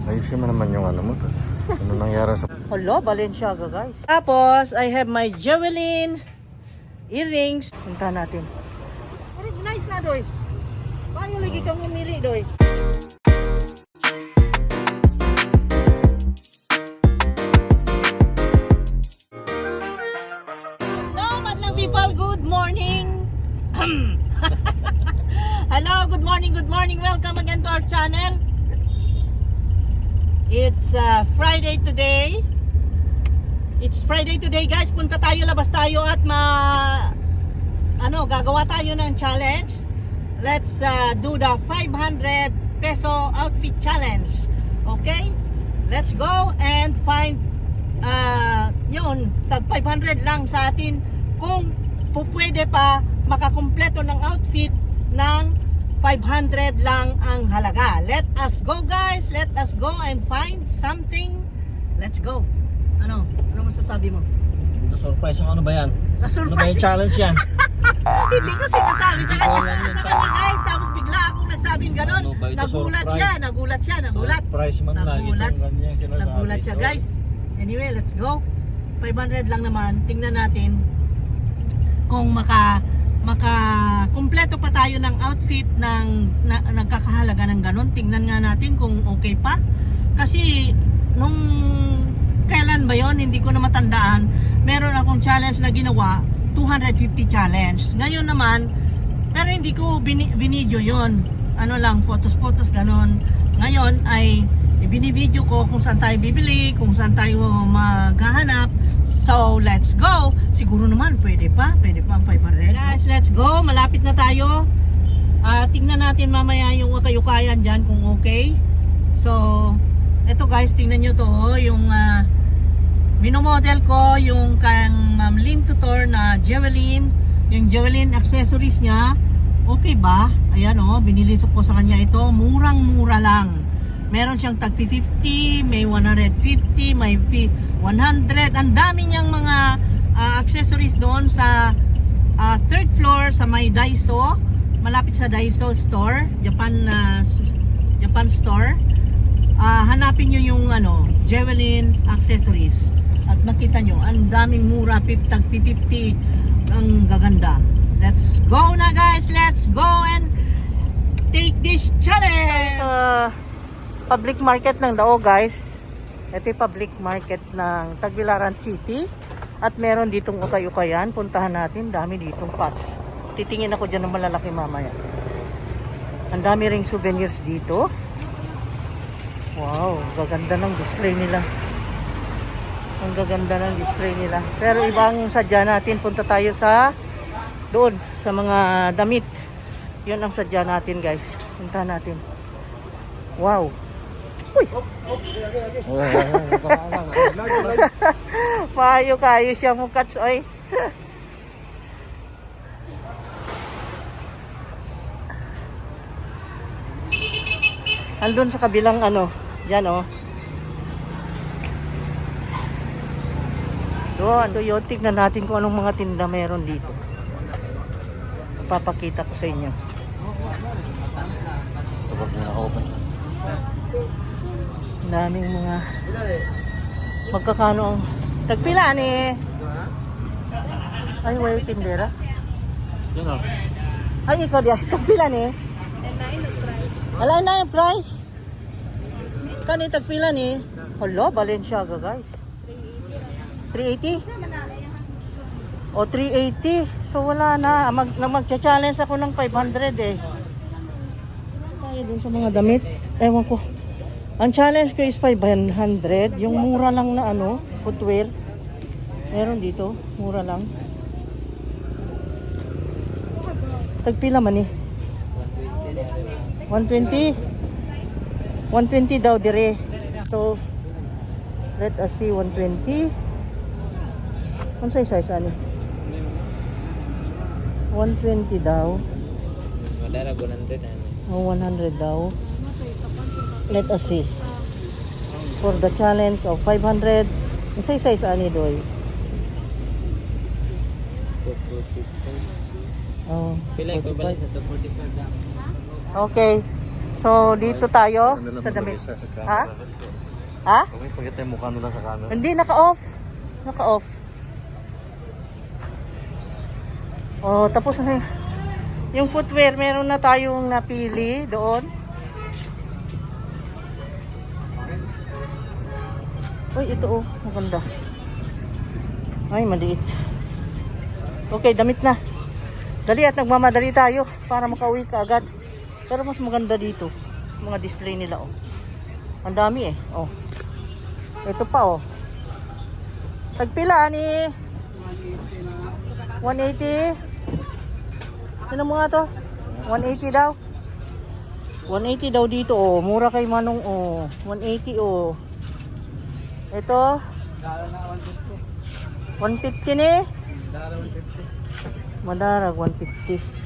Ayusin mo naman yung ano mo. Ano nangyari sa... Hello, Balenciaga guys. Tapos, I have my Jewelin earrings. Punta natin. Nice na, Doy. Paano lagi kang umili, Doy? Hello, madlang people. Good morning. Hello, good morning, good morning. Welcome again to our channel. It's Friday today. It's Friday today, guys. Punta tayo, labas tayo at gagawa tayo ng challenge. Let's do the 500 peso outfit challenge. Okay? Let's go and find yun, tag 500 lang sa atin kung pupwede pa makakumpleto ng outfit ng 500 lang ang halaga. Let us go, guys. Let us go and find something. Let's go. Ano masasabi mo? Surprise ako, ano ba yan? Na-surprise. Ano ba yung challenge yan? Hindi ko sinasabi sa kanya, guys. Tapos bigla akong nagsabing gano'n. Ano ba ito, Nagulat surprise? siya. Surprise man lagi itong ganyan sinasabi. Nagulat siya, guys. Anyway, let's go. 500 lang naman. Tingnan natin kung makakumpleto pa tayo ng outfit ng nagkakahalaga ng ganun. Tingnan nga natin kung okay pa. Kasi nung kailan ba yon, hindi ko na matandaan, meron akong challenge na ginawa, 250 challenge. Ngayon naman, pero hindi ko binidyo yon. Ano lang, photos ganun. Ngayon ay binivideo ko kung saan tayo bibili, kung saan tayo maghahanap. So, let's go. Siguro naman, pwede pa ang 500. Guys, let's go. Malapit na tayo. Tingnan natin mamaya yung ukay-ukayan dyan kung okay. So, eto guys, tingnan nyo to. Yung minomodel ko, yung kang Ma'am Lynn Tutor na Jewelin. Yung Jewelin accessories niya. Okay ba? Ayan o, binilisok ko sa kanya ito. Murang-mura lang. Meron siyang tag 50, may 150, may 100. Ang dami niyang mga accessories doon sa third floor sa may Daiso. Malapit sa Daiso store, Japan store. Hanapin niyo yung Jewelin accessories. At makita niyo, ang daming mura, tag 50. Ang gaganda. Let's go na, guys. Let's go and take this challenge. Public market ng Dao, guys. Ito yung public market ng Tagbilaran City. At meron ditong ukay-ukayan. Puntahan natin. Dami ditong pots. Titingin ako dyan ng malalaki mamaya. Ang dami ring souvenirs dito. Wow, gaganda ng display nila. Ang gaganda ng display nila. Pero ibang sadya natin. Punta tayo sa doon, sa mga damit. Yun ang sadya natin, guys. Puntahan natin. Wow. Uy! Payo-kayo siya mo, Kats, oy. Andun sa kabilang dyan doon, yun, tignan natin kung anong mga tinda meron dito. Papakita ko sa inyo. Daming mga magkakano ang tagpila ni ay way tindera ay ikaw diya tagpila ni alay na yung price kani tagpila ni hello Balenciaga guys 380 o 380 so wala na magcha-challenge ako ng 500 tayo dun sa mga damit ewan ko. Ang challenge ko is 500. Yung mura lang na footwear. Meron dito. Mura lang. Tagpila man 120. 120 daw dire. So, let us see 120. Ano size ani? 120 daw. Madara 100 Oh, 100 daw. Let us see. For the challenge of 500. Size ani doy. Oh. Pila ko balik sa 45 lang. Okay. So, dito tayo sa damit. Ha? Ha? Okay, pagkita yung mukha nila sa camera. Hindi, naka-off. Naka-off. Oh, tapos na yung footwear, meron na tayong napili doon. Uy, ito oh, maganda. Ay, maliit. Okay, damit na. Dali at nagmamadali tayo para makauwi ka agad. Pero mas maganda dito. Mga display nila oh. Ang dami eh. Oh. Ito pa oh. Tagpila ni 180. Sino mo nga to? 180 daw. 180 daw dito oh. Mura kay Manong oh. 180 oh. Ito 150 ni. Madarag 150.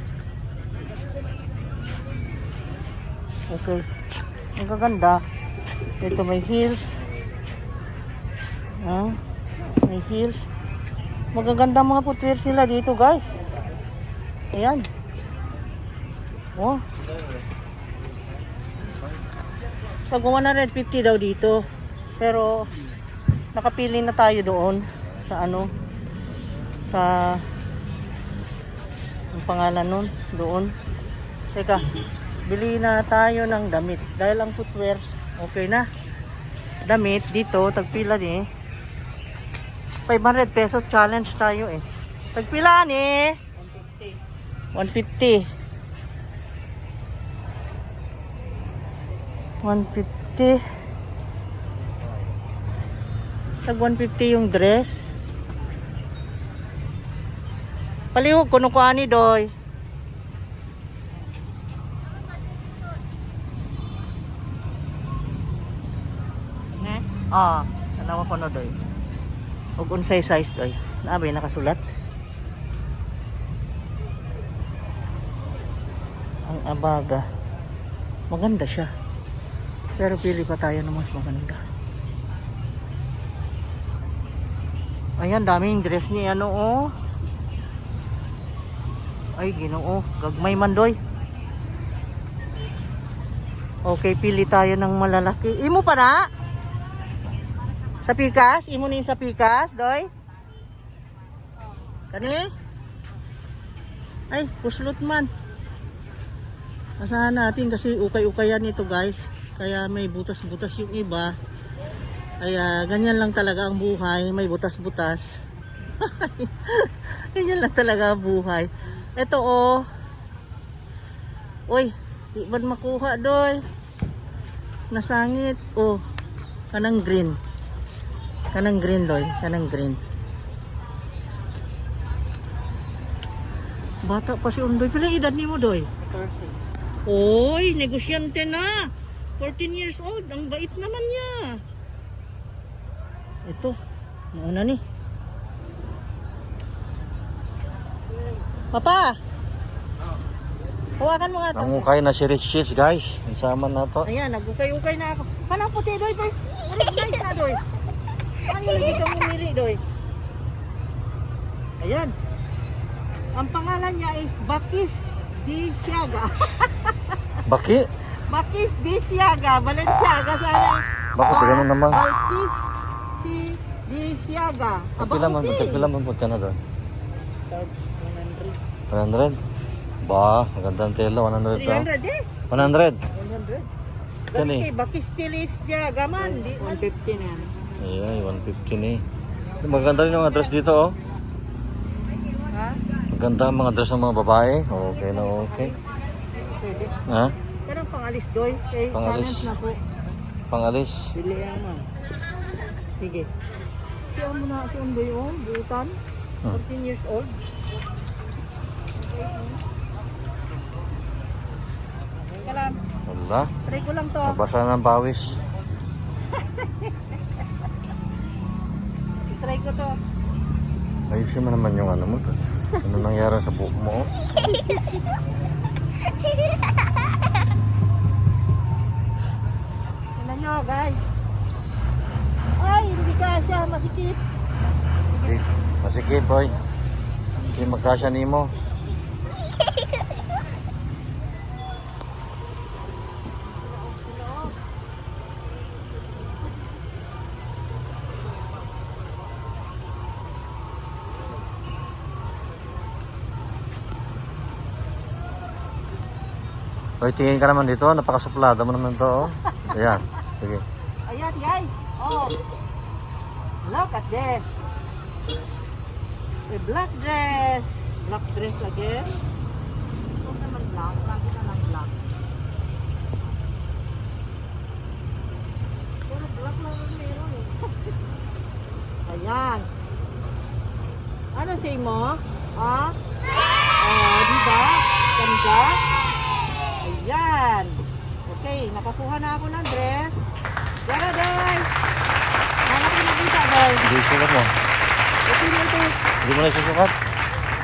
Okay. Ang gaganda. Ito may heels. May heels. Magaganda mga footwear sila dito, guys. Ayan. Oh. Pag 150 daw dito. Pero nakapili na tayo doon sa ano, sa ang pangalan nun doon. Teka, bili na tayo ng damit dahil ang footwears okay na. Damit dito tagpila ni 500 pesos challenge tayo eh. Tagpila ni 150. 150. Tag 150 yung dress. Palihog kuno ko ani doy. Ne? Tanawa ko no doy. Ug unsay size doy? Naabay nakasulat. Ang abaga. Maganda siya. Pero pili pa tayo ng mas maganda. Ayan, daming dress ni ano oh. Ay, Ginoo, gagmay man doy. Okay, pili tayo ng malalaki. Imo pa na? Sa pikas? Imo ni sa pikas, doy? Kani? Ay, puslot man. Asahan natin kasi ukay-ukayan ito, guys. Kaya may butas-butas yung iba. Kaya ganyan lang talaga ang buhay, may butas-butas. Ganyan lang talaga ang buhay. Ito oh. Uy, di ba makuha doy? Nasangit. Oh, kanang green. Kanang green doy, kanang green. Bata pa si Undoy. Pila edad ni mo doy? 14. Oy, negosyante na. 14 years old. Ang bait naman niya. Ito, nauna ni. Papa! Hawakan mo nga ito. Nangukay na si Rich Sheets, guys. Isama na to. Ayan, nagukay-ukay na ako. Kanang puti, doy, doy. Nice na, doy. Ano lagi ka mumili, doy? Ayan. Ang pangalan niya is Bakis Di Siaga. Baki? Bakis Di Siaga. Balenciaga sana. Bakit ganun naman? Bakis si Di Siaga. Tagpila man po ka na doon. 100. 100? Ba, magandang tela. 100 daw. 300 eh. 100? 100. Kani? Bakis Di Siaga man. 150 na yan. Ay, 150 ni. Maganda rin yung address dito, oh. Ha? Maganda ang mga dress ng mga babae. Okay na okay. Pwede. Ha? Pero pangalis doy. Kay Pangalis. challenge na po. Pangalis. Bili yan man. Sige. Kaya mo na si Undoy on. Buutan. 14 years old. Teka lang. Wala. Try ko lang to. Nabasa ng pawis. Try ko to. Ayusin mo naman yung ano mo. Ano nangyari sa buhok mo? Tignan nyo guys. Ay, hindi kasya. Masikip. Okay. Masikip, boy. Hindi magkasya ni mo. Hoy, tingin ka naman dito. Napakasuplada mo naman to. Oh. Ayan. Sige. Ayan guys. Oh. Look at this. A black dress. Black dress again. Huwag naman black. Lagi na lang black. Pero black lang ang meron eh. Ayan. Ano say mo? Ah? Oh, diba? Ganda? Ayan. Okay, nakakuha na ako ng dress. Tara, guys. Hanap ko na kita, guys. Hindi sukat mo. Okay na ito. Hindi mo na isusukat?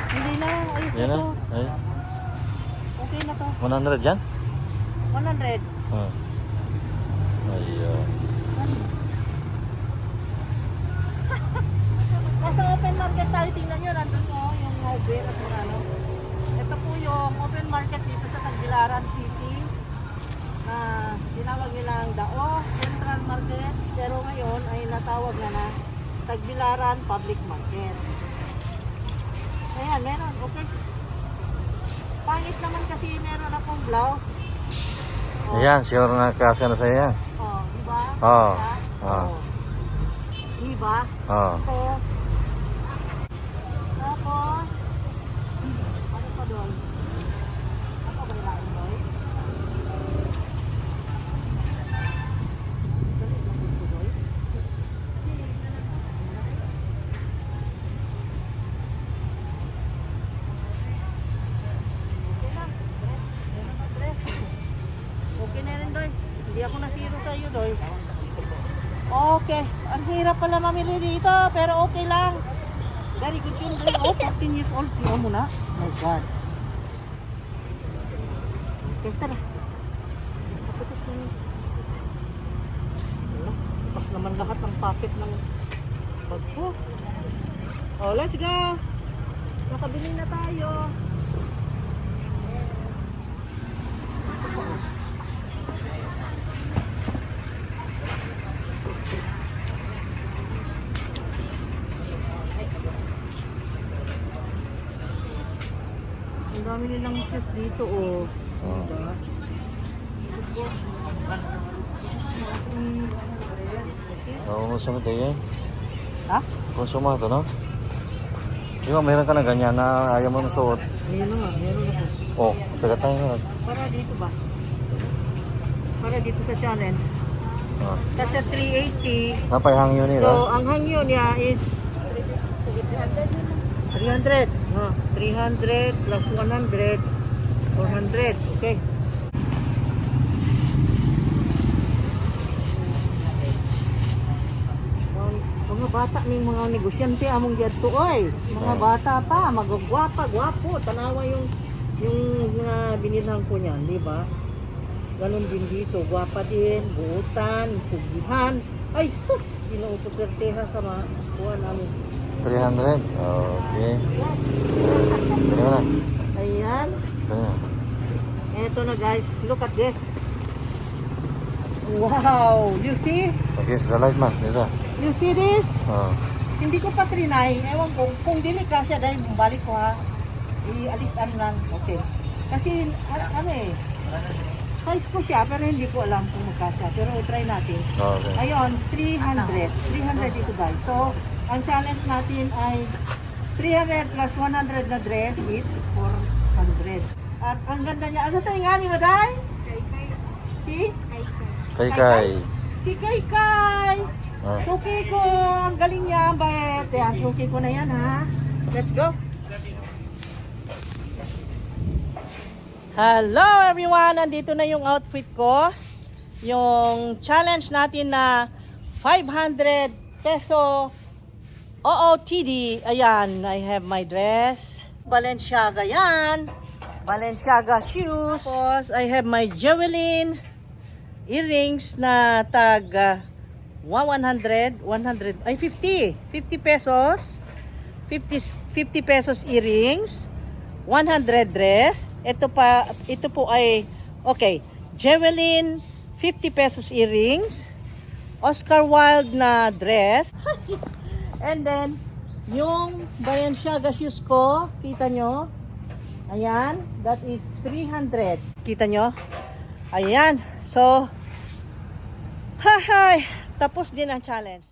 Hindi na. Ayos na Yan na. to. Ay. Okay na to. 100 yan? 100. Ayun. Nasa open market tayo. Tingnan nyo. Nandun ko yung mobile at yung ano. Ito po yung open market dito sa Tagbilaran City. Na tinawag nilang Dao Central Market. Pero ngayon ay natawag na Tagbilaran Public Market. Ayan, meron. Okay. Pangit naman kasi meron akong blouse. Oh. Ayan, sure na kasi na sa'yo yan. Oh, diba? Oo. Diba? Oo. Oh. Diba? Oo. So, tapos, ano pa doon? Ano pa ba nilain doon? Dali lang dito doon. Okay lang. Meron na dress. Okay na rin doon. Hindi ako nasiro sa iyo doon. Okay. Ang hirap pala mamili dito, pero okay lang. Very good yun. Oh, 14 years old. Tingnan mo na. Oh my God. Okay, tara. Kaputos na yun. Wala. Pas naman lahat ng packet ng bag ko. Oh, let's go. Nakabili na tayo. Ang dami nilang shoes dito, oh. Oo. Diba? Oo, konsumo ito yan. Ha? Konsumo ito, no? Di ba, meron ka na ganyan na ayaw mo nasuot. Meron nga, meron ako. Oh, taga tayo na. Para dito ba? Para dito sa challenge. Oh. Kasi 380. Napayhangyo nila. So, ang hangyo niya is 300. No, 300 plus 100, 400. Okay. Mga bata ning mga negosyante among giadto oy. Mga bata pa, magagwapa, gwapo, tanawa yung binilhan ko niyan, di ba? Ganon din dito, gwapa din, buutan, pugihan. Ay sus, ginuupos verteha sa mga kuha namin. 300. Okay. Tingnan mo na. Ayan. Tingnan. Eto na guys, look at this. Wow, you see? Okay, sa light man. Dito. You see this? Oh. Hindi ko pa trinay. Ewan ko, kung dili kasya dahil balik ko ha. I-alis lang. Okay. Kasi, ano eh, size ko siya, pero hindi ko alam kung magkasya. Pero try natin. Okay. Ayun, 300. 300 dito guys. So, ang challenge natin ay 300 plus 100 na dress, each 400. At ang ganda niya. Asa tayo nga ni Maday? Si? Kay. Si Kay. Oh. Suki ko. Ang galing niya. Bayet. Yan, suki ko na yan ha. Let's go. Hello everyone! Nandito na yung outfit ko. Yung challenge natin na 500 peso OOTD. Ayan, I have my dress. Balenciaga yan. Balenciaga shoes. Tapos, I have my Jewelin earrings na tag 100, ay 50 pesos. 50 pesos earrings. 100 dress. Ito po ay, okay, Jewelin 50 pesos earrings. Oscar Wilde na dress. And then, yung Balenciaga shoes ko, kita nyo, Ayan, that is 300. Kita nyo? Ayan. So, tapos din ang challenge.